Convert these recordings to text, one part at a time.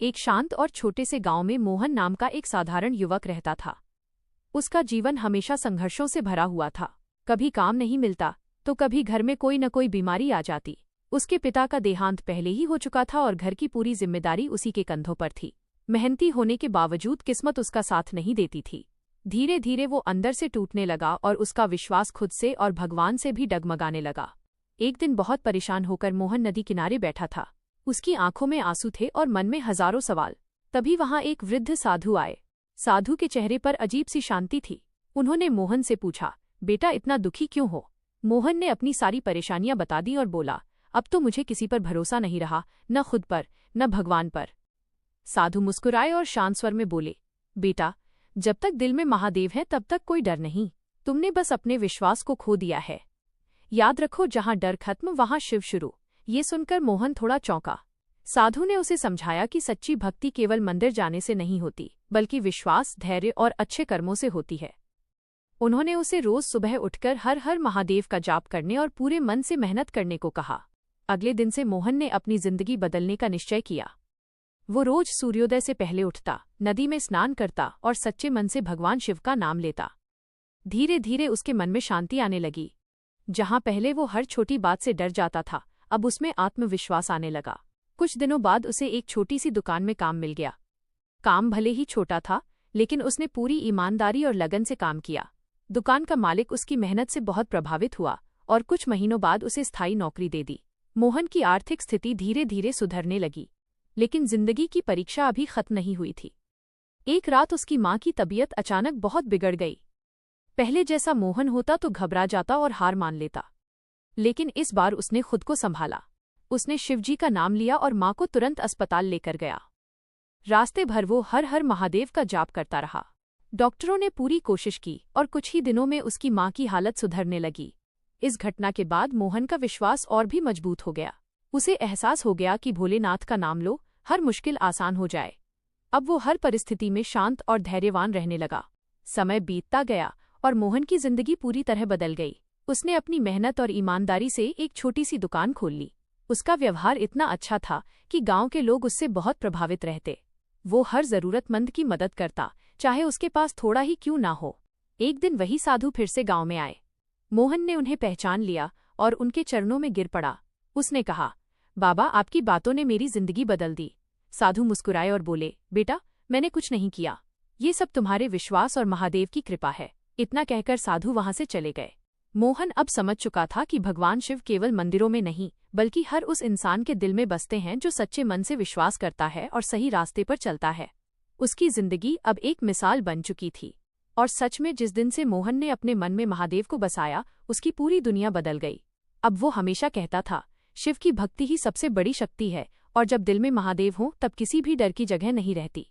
एक शांत और छोटे से गांव में मोहन नाम का एक साधारण युवक रहता था। उसका जीवन हमेशा संघर्षों से भरा हुआ था। कभी काम नहीं मिलता तो कभी घर में कोई न कोई बीमारी आ जाती। उसके पिता का देहांत पहले ही हो चुका था और घर की पूरी जिम्मेदारी उसी के कंधों पर थी। मेहनती होने के बावजूद किस्मत उसका साथ नहीं देती थी। धीरे धीरे वो अंदर से टूटने लगा और उसका विश्वास खुद से और भगवान से भी डगमगाने लगा। एक दिन बहुत परेशान होकर मोहन नदी किनारे बैठा था। उसकी आंखों में आंसू थे और मन में हजारों सवाल। तभी वहां एक वृद्ध साधु आए। साधु के चेहरे पर अजीब सी शांति थी। उन्होंने मोहन से पूछा, बेटा इतना दुखी क्यों हो? मोहन ने अपनी सारी परेशानियां बता दी और बोला, अब तो मुझे किसी पर भरोसा नहीं रहा, न खुद पर न भगवान पर। साधु मुस्कुराए और शांत स्वर में बोले, बेटा जब तक दिल में महादेव है तब तक कोई डर नहीं। तुमने बस अपने विश्वास को खो दिया है। याद रखो, जहां डर खत्म वहां शिव शुरू। ये सुनकर मोहन थोड़ा चौंका। साधु ने उसे समझाया कि सच्ची भक्ति केवल मंदिर जाने से नहीं होती, बल्कि विश्वास, धैर्य और अच्छे कर्मों से होती है। उन्होंने उसे रोज सुबह उठकर हर हर महादेव का जाप करने और पूरे मन से मेहनत करने को कहा। अगले दिन से मोहन ने अपनी जिंदगी बदलने का निश्चय किया। वो रोज सूर्योदय से पहले उठता, नदी में स्नान करता और सच्चे मन से भगवान शिव का नाम लेता। धीरे धीरे उसके मन में शांति आने लगी। जहां पहले वो हर छोटी बात से डर जाता था, अब उसमें आत्मविश्वास आने लगा। कुछ दिनों बाद उसे एक छोटी सी दुकान में काम मिल गया। काम भले ही छोटा था, लेकिन उसने पूरी ईमानदारी और लगन से काम किया। दुकान का मालिक उसकी मेहनत से बहुत प्रभावित हुआ और कुछ महीनों बाद उसे स्थायी नौकरी दे दी। मोहन की आर्थिक स्थिति धीरे धीरे सुधरने लगी, लेकिन जिंदगी की परीक्षा अभी खत्म नहीं हुई थी। एक रात उसकी मां की तबीयत अचानक बहुत बिगड़ गई। पहले जैसा मोहन होता तो घबरा जाता और हार मान लेता, लेकिन इस बार उसने खुद को संभाला। उसने शिवजी का नाम लिया और मां को तुरंत अस्पताल लेकर गया। रास्ते भर वो हर हर महादेव का जाप करता रहा। डॉक्टरों ने पूरी कोशिश की और कुछ ही दिनों में उसकी मां की हालत सुधरने लगी। इस घटना के बाद मोहन का विश्वास और भी मजबूत हो गया। उसे एहसास हो गया कि भोलेनाथ का नाम लो, हर मुश्किल आसान हो जाए। अब वो हर परिस्थिति में शांत और धैर्यवान रहने लगा। समय बीतता गया और मोहन की जिंदगी पूरी तरह बदल गई। उसने अपनी मेहनत और ईमानदारी से एक छोटी सी दुकान खोल ली। उसका व्यवहार इतना अच्छा था कि गांव के लोग उससे बहुत प्रभावित रहते। वो हर जरूरतमंद की मदद करता, चाहे उसके पास थोड़ा ही क्यों ना हो। एक दिन वही साधु फिर से गांव में आए। मोहन ने उन्हें पहचान लिया और उनके चरणों में गिर पड़ा। उसने कहा, बाबा आपकी बातों ने मेरी जिंदगी बदल दी। साधु मुस्कुराए और बोले, बेटा मैंने कुछ नहीं किया, ये सब तुम्हारे विश्वास और महादेव की कृपा है। इतना कहकर साधु वहां से चले गए। मोहन अब समझ चुका था कि भगवान शिव केवल मंदिरों में नहीं, बल्कि हर उस इंसान के दिल में बसते हैं जो सच्चे मन से विश्वास करता है और सही रास्ते पर चलता है। उसकी जिंदगी अब एक मिसाल बन चुकी थी और सच में जिस दिन से मोहन ने अपने मन में महादेव को बसाया, उसकी पूरी दुनिया बदल गई। अब वो हमेशा कहता था, शिव की भक्ति ही सबसे बड़ी शक्ति है और जब दिल में महादेव हो तब किसी भी डर की जगह नहीं रहती।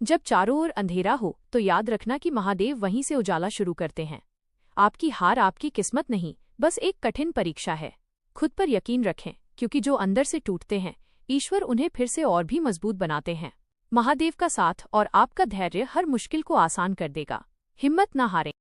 जब चारों ओर अंधेरा हो तो याद रखना कि महादेव वहीं से उजाला शुरू करते हैं। आपकी हार आपकी किस्मत नहीं, बस एक कठिन परीक्षा है। खुद पर यकीन रखें, क्योंकि जो अंदर से टूटते हैं, ईश्वर उन्हें फिर से और भी मजबूत बनाते हैं। महादेव का साथ और आपका धैर्य हर मुश्किल को आसान कर देगा। हिम्मत न हारें।